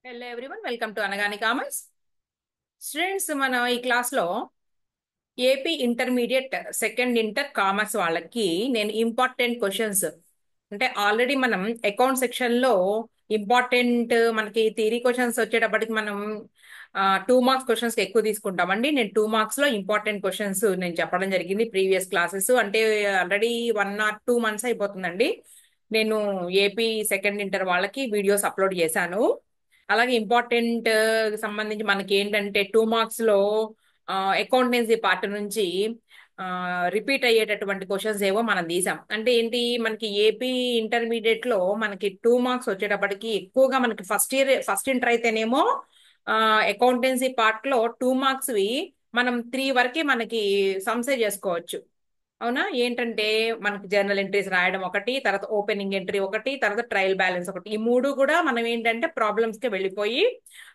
Hello everyone, welcome to Anagani commerce. Students, మనం ఈ క్లాస్లో AP intermediate second inter commerce వాళ్ళకి నేను ఇంపార్టెంట్ క్వశ్చన్స్, అంటే ఆల్రెడీ మనం అకౌంట్ సెక్షన్లో ఇంపార్టెంట్ మనకి థియరీ క్వశ్చన్స్ వచ్చేటప్పటికి మనం 2 మార్క్స్ క్వశ్చన్స్ ఎక్కువ తీసుకుంటామండి. నేను 2 మార్క్స్లో ఇంపార్టెంట్ క్వశ్చన్స్ నేను చెప్పడం జరిగింది ప్రీవియస్ క్లాసెస్. అంటే ఆల్రెడీ 1 or 2 months అయిపోతుందండి నేను ఏపీ సెకండ్ ఇంటర్ వాళ్ళకి వీడియోస్ అప్లోడ్ చేశాను. అలాగే ఇంపార్టెంట్ సంబంధించి మనకి ఏంటంటే 2 మార్క్స్లో అకౌంటెన్సీ పార్ట్ నుంచి రిపీట్ అయ్యేటటువంటి క్వశ్చన్స్ ఏవో మనం తీసాం. అంటే ఏంటి, మనకి ఏపీ ఇంటర్మీడియట్ లో మనకి 2 మార్క్స్ వచ్చేటప్పటికి ఎక్కువగా మనకి ఫస్ట్ ఇంటర్ అయితేనేమో అకౌంటెన్సీ పార్ట్ లో 2 మార్క్స్వి మనం 3 వరకే మనకి సంసే చేసుకోవచ్చు. అవునా? ఏంటంటే మనకి జర్నల్ ఎంట్రీస్ రాయడం ఒకటి, తర్వాత ఓపెనింగ్ ఎంట్రీ ఒకటి, తర్వాత ట్రయల్ బ్యాలెన్స్ ఒకటి. ఈ మూడు కూడా మనం ఏంటంటే ప్రాబ్లమ్స్ కి వెళ్ళిపోయి,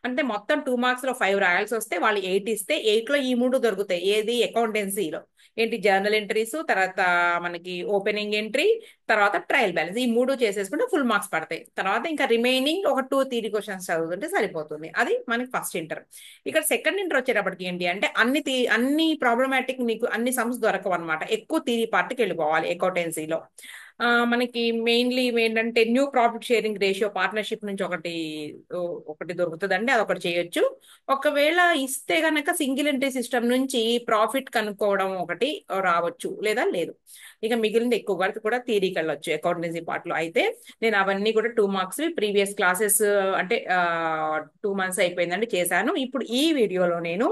అంటే మొత్తం 2 మార్క్స్ లో 5 రాయాల్సి వస్తే వాళ్ళు 8 ఇస్తే 8 లో ఈ మూడు దొరుకుతాయి. ఏది? అకౌంటెన్సీలో ఏంటి, జర్నల్ ఎంట్రీస్, తర్వాత మనకి ఓపెనింగ్ ఎంట్రీ, తర్వాత ట్రయల్ బ్యాలెన్స్. ఈ మూడు చేసేసుకుంటే ఫుల్ మార్క్స్ పడతాయి. తర్వాత ఇంకా రిమైనింగ్ ఒక 2 థియరీ క్వశ్చన్స్ చదువుతుంటే సరిపోతుంది. అది మనకి ఫస్ట్ ఇంటర్. ఇక్కడ సెకండ్ ఇంటర్ వచ్చేటప్పటికి ఏంటి అంటే అన్ని ప్రాబ్లమాటిక్ నీకు అన్ని సమ్స్ దొరకవు అనమాట. ఎక్కువ థియరీ పార్ట్కి వెళ్ళిపోవాలి అకౌంటెన్సీలో. మనకి మెయిన్లీ ఏంటంటే new profit sharing ratio partnership నుంచి ఒకటి దొరుకుతుందండి, అది ఒకటి చేయొచ్చు. ఒకవేళ ఇస్తే గనక సింగిల్ ఎంట్రీ సిస్టమ్ నుంచి ప్రాఫిట్ కనుక్కోవడం ఒకటి రావచ్చు, లేదా లేదు. ఇక మిగిలింది ఎక్కువ వరకు కూడా థియరీకి వెళ్ళొచ్చు అకౌంటెన్సీ పార్ట్ లో. అయితే నేను అవన్నీ కూడా 2 మార్క్స్ ప్రీవియస్ క్లాసెస్, అంటే 2 months అయిపోయిందండి చేశాను. ఇప్పుడు ఈ వీడియోలో నేను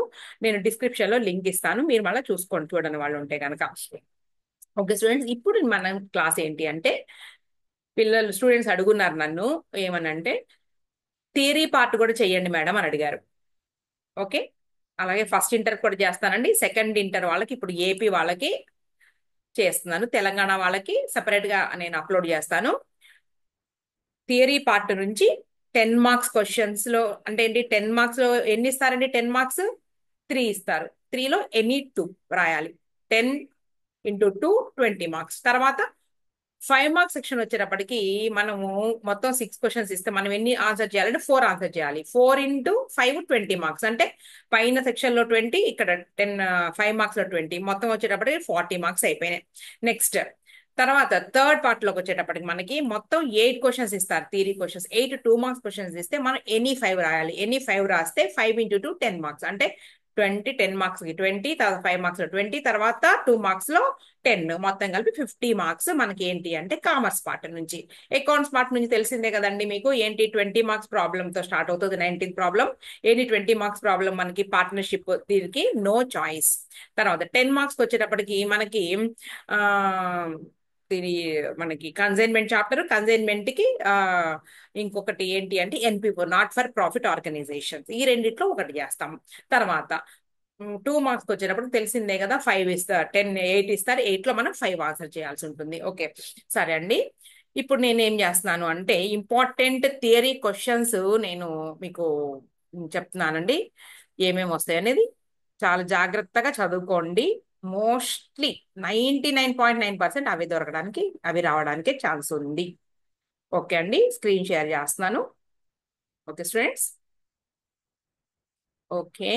డిస్క్రిప్షన్ లో లింక్ ఇస్తాను, మీరు మళ్ళీ చూసుకోండి చూడని వాళ్ళు ఉంటే కనుక. ఓకే స్టూడెంట్స్, ఇప్పుడు మన క్లాస్ ఏంటి అంటే, స్టూడెంట్స్ అడుగున్నారు నన్ను ఏమనంటే, థియరీ పార్ట్ కూడా చెయ్యండి మేడం అని అడిగారు. ఓకే, అలాగే ఫస్ట్ ఇంటర్ కూడా చేస్తానండి. సెకండ్ ఇంటర్ వాళ్ళకి ఇప్పుడు ఏపీ వాళ్ళకి చేస్తున్నాను, తెలంగాణ వాళ్ళకి సపరేట్ గా నేను అప్లోడ్ చేస్తాను. థియరీ పార్ట్ నుంచి 10 మార్క్స్ క్వశ్చన్స్ లో, అంటే ఏంటి, 10 మార్క్స్ లో ఎన్ని ఇస్తారండి? 10 మార్క్స్ 3 ఇస్తారు. 3లో ఎనీ 2 రాయాలి. 10 × 2 20 మార్క్స్. తర్వాత 5 మార్క్స్ సెక్షన్ వచ్చేటప్పటికి మనము మొత్తం 6 క్వశ్చన్స్ ఇస్తే మనం ఎన్ని ఆన్సర్ చేయాలంటే 4 ఆన్సర్ చేయాలి. 4 × 5 20 మార్క్స్. అంటే పైన సెక్షన్ లో 20, ఇక్కడ 10, 5 మార్క్స్ లో 20, మొత్తం వచ్చేటప్పటికి 40 మార్క్స్ అయిపోయినాయి. నెక్స్ట్, తర్వాత థర్డ్ పార్ట్ లోకి వచ్చేటప్పటికి మనకి మొత్తం 8 క్వశ్చన్స్ ఇస్తారు, థియరీ క్వశ్చన్స్. 8 2 మార్క్స్ క్వశ్చన్స్ ఇస్తే మనం ఎనీ 5 రాయాలి. ఎనీ 5 రాస్తే 5 × 2 10 మార్క్స్. అంటే 20, 10 మార్క్స్ కి 20, తర్వాత 5 మార్క్స్ లో 20, తర్వాత 2 మార్క్స్ లో 10, మొత్తం కలిపి 50 మార్క్స్ మనకి ఏంటి అంటే కామర్స్ పార్ట్ నుంచి. అకౌంట్స్ పార్ట్ నుంచి తెలిసిందే కదండి మీకు, ఏంటి 20 మార్క్స్ ప్రాబ్లమ్ తో స్టార్ట్ అవుతుంది. 19th ప్రాబ్లం ఏంటి, 20 మార్క్స్ ప్రాబ్లం మనకి పార్ట్నర్షిప్, దీనికి నో చాయిస్. తర్వాత 10 మార్క్స్ వచ్చేటప్పటికి మనకి ఆ దీని మనకి కన్సైన్మెంట్ చాప్టర్, కన్సైన్మెంట్ కి ఇంకొకటి ఏంటి అంటే NP4, not for profit organisations. ఈ రెండిట్లో ఒకటి చేస్తాం. తర్వాత 2 మార్క్స్ వచ్చేటప్పుడు తెలిసిందే కదా, 5 ఇస్తారు, 8 ఇస్తారు. 8లో మనం 5 ఆన్సర్ చేయాల్సి ఉంటుంది. ఓకే, సరే అండి. ఇప్పుడు నేను ఏం చేస్తున్నాను అంటే ఇంపార్టెంట్ థియరీ క్వశ్చన్స్ నేను మీకు చెప్తున్నానండి, ఏమేమి వస్తాయి అనేది. చాలా జాగ్రత్తగా చదువుకోండి. మోస్ట్లీ 99.9% అవి రావడానికి ఛాన్స్ ఉంది. ఓకే అండి, స్క్రీన్ షేర్ చేస్తున్నాను. ఓకే స్టూడెంట్స్, ఓకే,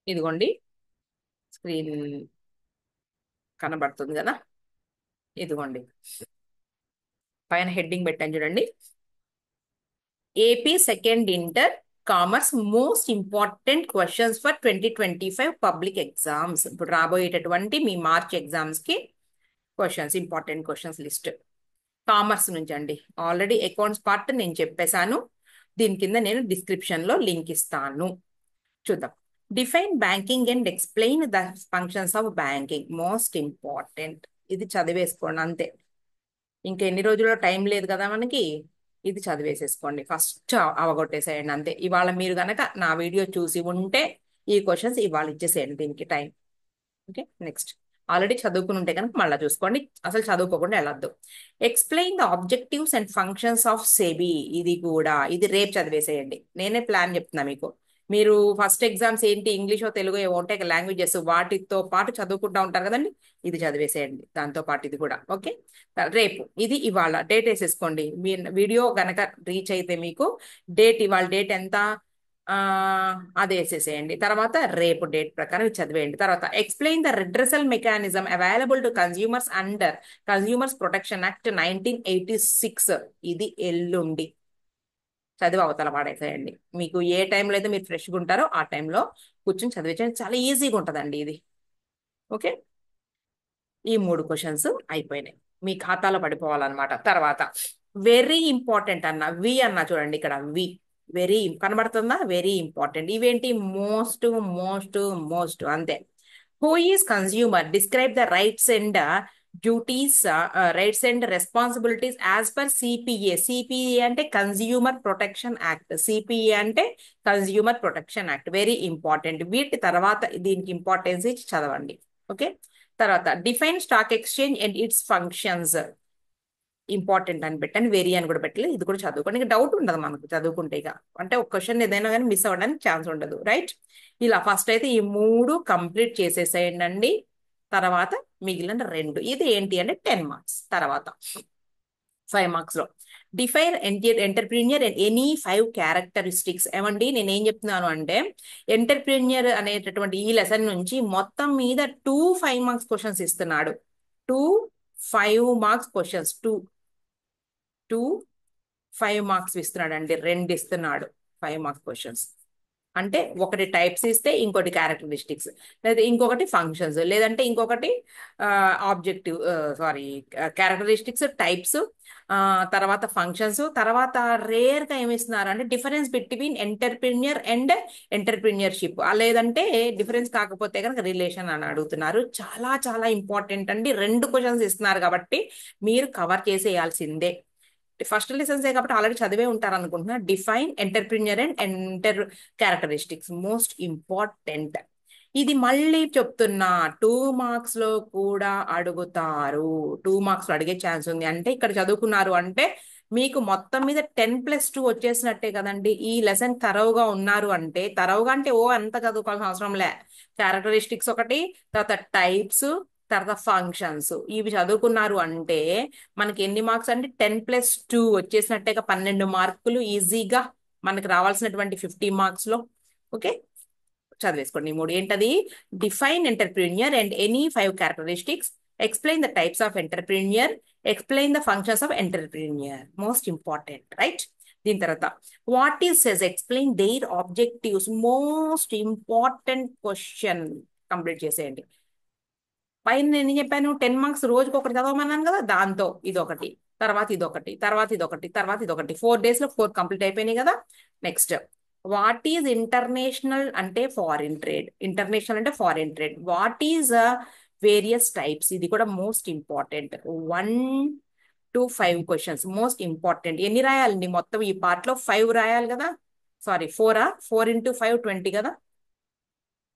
ఇదిగోండి స్క్రీన్ కనబడుతుంది కదా, ఇదిగోండి పైన హెడ్డింగ్ పెట్టాను చూడండి, AP second inter commerce most important questions for 2025 public exams. ఇప్పుడు రాబోయేటటువంటి మీ మార్చ్ ఎగ్జామ్స్ కి questions, important questions list commerce నుంచి అండి. ఆల్రెడీ అకౌంట్స్ పార్ట్ నేను చెప్పేశాను, దీని కింద నేను డిస్క్రిప్షన్ లో లింక్ ఇస్తాను, చూద్దాం. Define banking and explain the functions of banking, most important. ఇది చదివేసుకోండి అంతే, ఇంకా ఎన్ని రోజుల్లో టైం లేదు కదా మనకి. ఇది చదివేసేసుకోండి, ఫస్ట్ అవగొట్టేసేయండి అంతే. ఇవాళ మీరు గనక నా వీడియో చూసి ఉంటే ఈ క్వశ్చన్స్ ఇవాళ ఇచ్చేసేయండి దీనికి టైం. Okay, next. ఆల్రెడీ చదువుకుని ఉంటే కనుక మళ్ళీ చూసుకోండి, అసలు చదువుకోకుండా వెళ్ళొద్దు. Explain the objectives and functions of SEBI, ఇది రేపు చదివేసేయండి. నేనే ప్లాన్ చెప్తున్నా మీకు. మీరు ఫస్ట్ ఎగ్జామ్స్ ఏంటి ఇంగ్లీషో తెలుగు ఏవో ఉంటాయి లాంగ్వేజెస్ వాటితో పాటు చదువుకుంటా ఉంటారు కదండి, ఇది చదివేసేయండి దాంతో పాటు ఇది కూడా. ఓకే, రేపు ఇది ఇవాళ డేట్ వేసేసుకోండి. మీ వీడియో గనక రీచ్ అయితే మీకు డేట్, ఇవాళ డేట్ ఎంత ఆ అది వేసేసేయండి. తర్వాత రేపు డేట్ ప్రకారం ఇది చదివేయండి. తర్వాత explain the redressal mechanism available to consumers under consumers protection act 1986. ఇది ఎల్లుండి చదివి అవతల పాడేసేయండి. మీకు ఏ టైంలో అయితే మీరు ఫ్రెష్గా ఉంటారో ఆ టైంలో కూర్చొని చదివించండి. చాలా ఈజీగా ఉంటుందండి ఇది. ఓకే, ఈ 3 క్వశ్చన్స్ అయిపోయినాయి, మీ ఖాతాలో పడిపోవాలన్నమాట. తర్వాత వెరీ ఇంపార్టెంట్ అన్న వి అన్న చూడండి ఇక్కడ, వి వెరీ కనబడుతుందా, వెరీ ఇంపార్టెంట్. ఇవేంటి మోస్ట్ మోస్ట్ మోస్ట్ అంతే. Who is consumer describe the rights and duties, rights and responsibilities as per CPA. CPA అంటే కన్స్యూమర్ ప్రొటెక్షన్ యాక్ట్, సిపిఏ అంటే consumer protection act. Very important. వీటి తర్వాత దీనికి importance ఇచ్చి చదవండి. ఓకే, తర్వాత define stock exchange and it's functions. Important అని పెట్టాను, వెరీ అని కూడా పెట్టలేదు. ఇది కూడా చదువుకోండి, ఇంకా డౌట్ ఉండదు మనకు చదువుకుంటే. ఇక అంటే ఒక క్వశ్చన్ ఏదైనా కానీ మిస్ అవ్వడానికి ఛాన్స్ ఉండదు. రైట్, ఇలా ఫస్ట్ అయితే ఈ 3 కంప్లీట్ చేసేసేయండి అండి. తర్వాత మిగిలిన 2 ఇది ఏంటి అంటే 10 మార్క్స్. తర్వాత 5 మార్క్స్ లో define entrepreneur and any 5 characteristics. ఏమండి నేను ఏం చెప్తున్నాను అంటే, ఎంటర్ప్రీనియర్ అనేటటువంటి ఈ లెసన్ నుంచి మొత్తం మీద 5 మార్క్స్ క్వశ్చన్స్ ఇస్తున్నాడు. 5 మార్క్స్ క్వశ్చన్స్, 5 మార్క్స్ ఇస్తున్నాడు అండి, 2 ఇస్తున్నాడు 5 మార్క్స్ క్వశ్చన్స్. అంటే ఒకటి టైప్స్ ఇస్తే ఇంకోటి క్యారెక్టరిస్టిక్స్, లేదా ఇంకొకటి ఫంక్షన్స్, లేదంటే ఇంకొకటి ఆబ్జెక్టివ్, సారీ క్యారెక్టరిస్టిక్స్ టైప్స్, తర్వాత ఫంక్షన్స్. తర్వాత రేర్ గా ఏమిస్తున్నారు అంటే difference between entrepreneur and entrepreneurship, లేదంటే డిఫరెన్స్ కాకపోతే కనుక రిలేషన్ అని అడుగుతున్నారు. చాలా చాలా ఇంపార్టెంట్ అండి. 2 క్వశ్చన్స్ ఇస్తున్నారు కాబట్టి మీరు కవర్ చేసేయాల్సిందే. ఫస్ట్ లెసన్సే కాబట్టి ఆల్రెడీ చదివే ఉంటారు అనుకుంటున్నా. Define entrepreneur and enter characteristics most important. ఇది మళ్ళీ చెప్తున్నా, 2 మార్క్స్ లో కూడా అడుగుతారు. 2 మార్క్స్ లో అడిగే ఛాన్స్ ఉంది. అంటే ఇక్కడ చదువుకున్నారు అంటే మీకు మొత్తం మీద 10+2 వచ్చేసినట్టే కదండి. ఈ లెసన్ తరవుగా ఉన్నారు అంటే, తరవుగా అంటే ఓ అంత చదువుకోవాల్సిన అవసరం లే. క్యారెక్టరిస్టిక్స్ ఒకటి, తర్వాత టైప్స్, తర్వాత ఫంక్షన్స్, ఇవి చదువుకున్నారు అంటే మనకి ఎన్ని మార్క్స్ అంటే 10+2 వచ్చేసినట్టేగా, 12 మార్కులు ఈజీగా మనకి రావాల్సినటువంటి 50 మార్క్స్ లో. ఓకే, చదివేసుకోండి. ఈ 3 ఏంటది, define entrepreneur and any 5 characteristics, explain the types of entrepreneur, explain the functions of entrepreneur. Most important. Right, దీని తర్వాత what is cess, explain their objectives. Most important question complete చేసేయండి. పైన నేను ఏం చెప్పాను, 10 మార్క్స్ రోజుకి ఒకటి చదవమన్నాను కదా, దాంతో ఇదొకటి, తర్వాత ఇదొకటి, తర్వాత ఇదొకటి, తర్వాత ఇదొకటి. 4 days లో 4 కంప్లీట్ అయిపోయినాయి కదా. నెక్స్ట్, వాట్ ఈజ్ ఇంటర్నేషనల్ అంటే ఫారిన్ ట్రేడ్. ఇంటర్నేషనల్ అంటే foreign trade. What is various types, ఇది కూడా most important. 1 to 5 questions most important. ఎన్ని రాయాలండి మొత్తం ఈ పార్ట్ లో? 5 రాయాలి కదా. సారీ 4 into 5 20 కదా.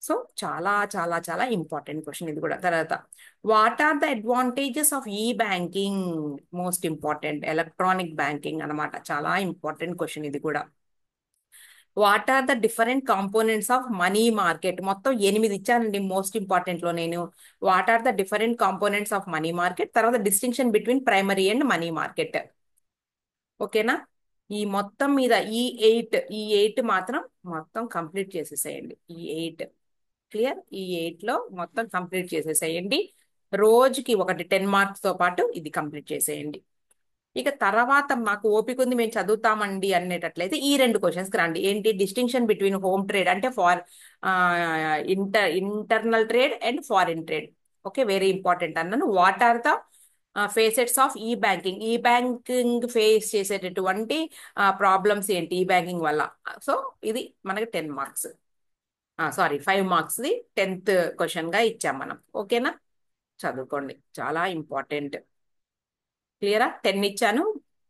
సో చాలా చాలా చాలా ఇంపార్టెంట్ క్వశ్చన్ ఇది కూడా. తర్వాత what are the advantages of e banking. Most important, electronic banking అన్నమాట. చాలా ఇంపార్టెంట్ క్వశ్చన్ ఇది కూడా. What are the different components of money market. మొత్తం 8 ఇచ్చానండి మోస్ట్ ఇంపార్టెంట్ లో నేను. What are the different components of money market, తర్వాత distinction between primary and money market. ఓకేనా, ఈ మొత్తం మీద ఈ ఎయిట్ మాత్రం మొత్తం కంప్లీట్ చేసేసేయండి. ఈ 8 క్లియర్. ఈ 8 లో మొత్తం కంప్లీట్ చేసేసేయండి. రోజుకి ఒకటి 10 మార్క్స్ తో పాటు ఇది కంప్లీట్ చేసేయండి. ఇక తర్వాత మాకు ఓపిక ఉంది మేము చదువుతామండి అనేటట్లయితే ఈ 2 క్వశ్చన్స్కి రండి. ఏంటి, డిస్టింక్షన్ బిట్వీన్ హోమ్ ట్రేడ్ అంటే internal trade and foreign trade. Okay, very important అన్నాను. What are the facets of e banking. E banking face చేసేటటువంటి ప్రాబ్లమ్స్ ఏంటి ఈ బ్యాంకింగ్ వల్ల. సో ఇది మనకి 10 మార్క్స్, సారీ 5 మార్క్స్ది 10th క్వశ్చన్గా ఇచ్చాం మనం. ఓకేనా, చదువుకోండి, చాలా ఇంపార్టెంట్. క్లియరా, 10 ఇచ్చాను,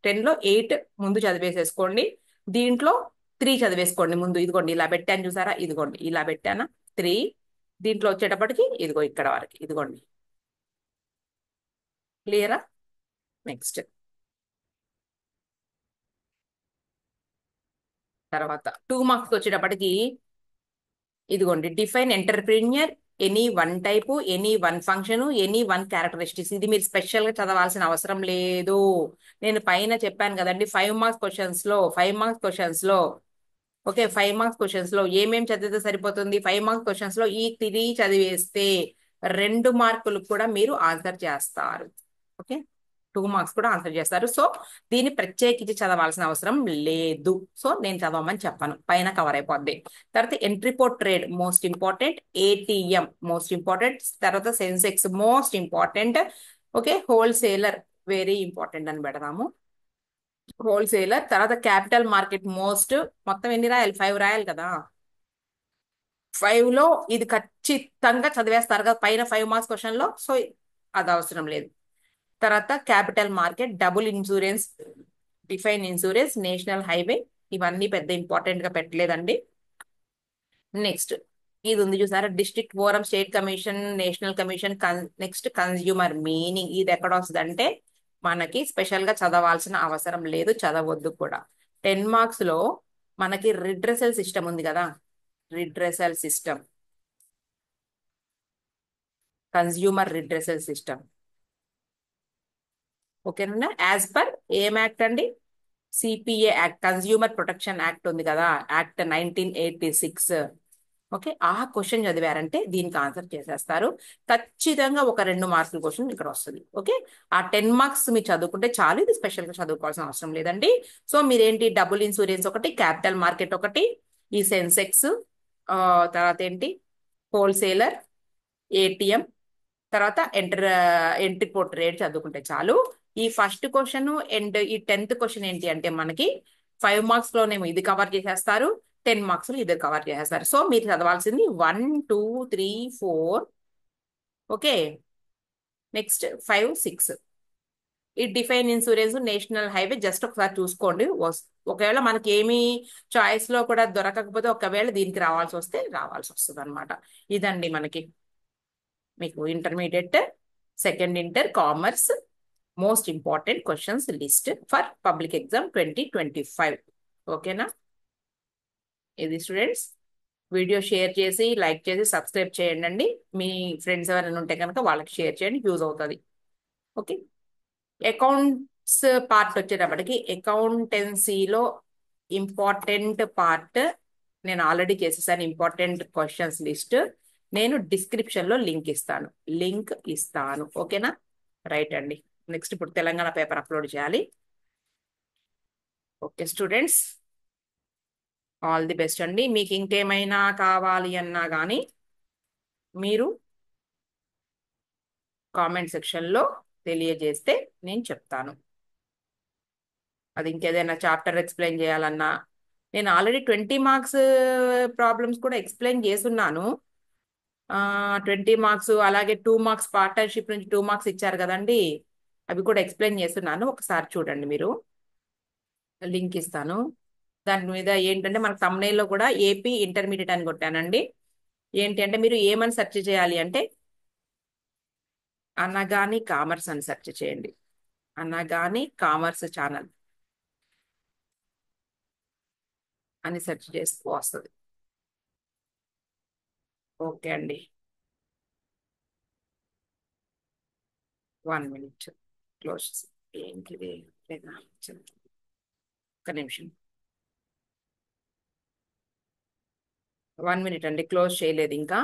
10లో 8 ముందు చదివేసేసుకోండి. దీంట్లో 3 చదివేసుకోండి ముందు. ఇదిగోండి ఇలా పెట్టాను చూసారా, ఇదిగోండి ఇలా పెట్టానా 3. దీంట్లో వచ్చేటప్పటికి ఇదిగో ఇక్కడ వరకు, ఇదిగోండి. క్లియరా, నెక్స్ట్ తర్వాత 2 మార్క్స్ వచ్చేటప్పటికి ఇదిగోండి, define entrepreneur, any one type, any one function, any one characteristics. ఇది మీరు స్పెషల్ గా చదవాల్సిన అవసరం లేదు. నేను పైన చెప్పాను కదండి, 5 మార్క్స్ క్వశ్చన్స్ లో, 5 మార్క్స్ క్వశ్చన్స్ లో, ఓకే, 5 మార్క్స్ క్వశ్చన్స్ లో ఏమేం చదివితే సరిపోతుంది? 5 మార్క్స్ క్వశ్చన్స్ లో ఈ 3 చదివేస్తే 2 మార్కులు కూడా మీరు ఆన్సర్ చేస్తారు. ఓకే, 2 మార్క్స్ కూడా ఆన్సర్ చేస్తారు. సో దీన్ని ప్రత్యేకించి చదవాల్సిన అవసరం లేదు. సో నేను చదవమని చెప్పను, పైన కవర్ అయిపోద్ది. తర్వాత entrepot trade most important, ATM most important, తర్వాత Sensex most important. Okay, wholesaler very important అని పెడదాము. హోల్సేలర్ తర్వాత క్యాపిటల్ మార్కెట్ మోస్ట్. మొత్తం ఎన్ని రాయాలి? 5 రాయాలి కదా. 5లో ఇది ఖచ్చితంగా చదివేస్తారు కదా పైన 5 మార్క్స్ క్వశ్చన్ లో. సో అది అవసరం లేదు. తర్వాత capital market, double insurance, define insurance, national highway, ఇవన్నీ పెద్ద ఇంపార్టెంట్ గా పెట్టలేదండి. నెక్స్ట్ ఇది ఉంది చూసారా, district forum, state commission, national commission. Next consumer meaning, ఇది ఎక్కడ వస్తుంది అంటే మనకి స్పెషల్ గా చదవాల్సిన అవసరం లేదు, చదవద్దు కూడా. 10 మార్క్స్ లో మనకి రిడ్రెసల్ సిస్టమ్ ఉంది కదా, redressal system, consumer redressal system. ఓకేనా? యాజ్ పర్ ఏం యాక్ట్ అండి? CPA act, consumer protection act ఉంది కదా, యాక్ట్ 1986. ఓకే, ఆ క్వశ్చన్ చదివారంటే దీనికి ఆన్సర్ చేసేస్తారు. ఖచ్చితంగా ఒక 2 మార్కుల క్వశ్చన్ ఇక్కడ వస్తుంది. ఓకే, ఆ 10 మార్క్స్ మీరు చదువుకుంటే చాలు, ఇది స్పెషల్ గా చదువుకోవాల్సిన అవసరం లేదండి. సో మీరేంటి, డబుల్ ఇన్సూరెన్స్ ఒకటి, క్యాపిటల్ మార్కెట్ ఒకటి, ఈ సెన్సెక్స్, తర్వాత ఏంటి, హోల్సేలర్, ఏటీఎం, తర్వాత ఎంట్రీ పోర్ట్ రేట్ చదువుకుంటే చాలు. ఈ ఫస్ట్ క్వశ్చన్ అండ్ ఈ 10th క్వశ్చన్ ఏంటి అంటే మనకి 5 మార్క్స్ లోనేమో ఇది కవర్ చేసేస్తారు, 10 మార్క్స్ లో ఇది కవర్ చేసేస్తారు. సో మీరు చదవాల్సింది 1, 2, 3, 4. Okay, next 5, 6. ఈ define insurance, national highway just ఒకసారి చూసుకోండి. ఒకవేళ మనకి ఏమి చాయిస్ లో కూడా దొరకకపోతే ఒకవేళ దీనికి రావాల్సి వస్తే రావాల్సి వస్తుంది అనమాట. ఇదండి మనకి మీకు intermediate second inter commerce most important questions list for public exam 2025. ఓకేనా? ఇది స్టూడెంట్స్, వీడియో షేర్ చేసి లైక్ చేసి సబ్స్క్రైబ్ చేయండి. మీ ఫ్రెండ్స్ ఎవరైనా ఉంటే కనుక వాళ్ళకి షేర్ చేయండి, యూజ్ అవుతుంది. ఓకే, అకౌంట్స్ పార్ట్ వచ్చేటప్పటికి అకౌంటెన్సీలో ఇంపార్టెంట్ పార్ట్ నేను ఆల్రెడీ చేసేసాను. ఇంపార్టెంట్ క్వశ్చన్స్ లిస్ట్ నేను డిస్క్రిప్షన్ లో లింక్ ఇస్తాను. ఓకేనా? రైట్ అండి. నెక్స్ట్ ఇప్పుడు తెలంగాణ పేపర్ అప్లోడ్ చేయాలి. Okay students, all the best అండి. మీకు ఇంకేమైనా కావాలి అన్నా కానీ మీరు కామెంట్ సెక్షన్లో తెలియజేస్తే నేను చెప్తాను. అది ఇంకేదైనా చాప్టర్ ఎక్స్ప్లెయిన్ చేయాలన్నా, నేను ఆల్రెడీ 20 మార్క్స్ ప్రాబ్లమ్స్ కూడా ఎక్స్ప్లెయిన్ చేస్తున్నాను. 20 మార్క్స్, అలాగే 2 మార్క్స్ పార్ట్నర్షిప్ నుంచి 2 మార్క్స్ ఇచ్చారు కదండి, అవి కూడా ఎక్స్ప్లెయిన్ చేస్తున్నాను. ఒకసారి చూడండి, మీరు లింక్ ఇస్తాను. దాని మీద ఏంటంటే మనకు thumbnail లో కూడా ఏపీ ఇంటర్మీడియట్ అని కొట్టానండి. ఏంటి అంటే మీరు ఏమని సెర్చ్ చేయాలి అంటే అనగాని కామర్స్ అని సెర్చ్ చేయండి. అనగాని కామర్స్ ఛానల్ అని సెర్చ్ చేస్తూ వస్తుంది. ఓకే అండి, 1 minute క్లోజ్. ఏంటిది? లేదా ఒక్క నిమిషం, 1 minute అండి, క్లోజ్ చేయలేదు ఇంకా.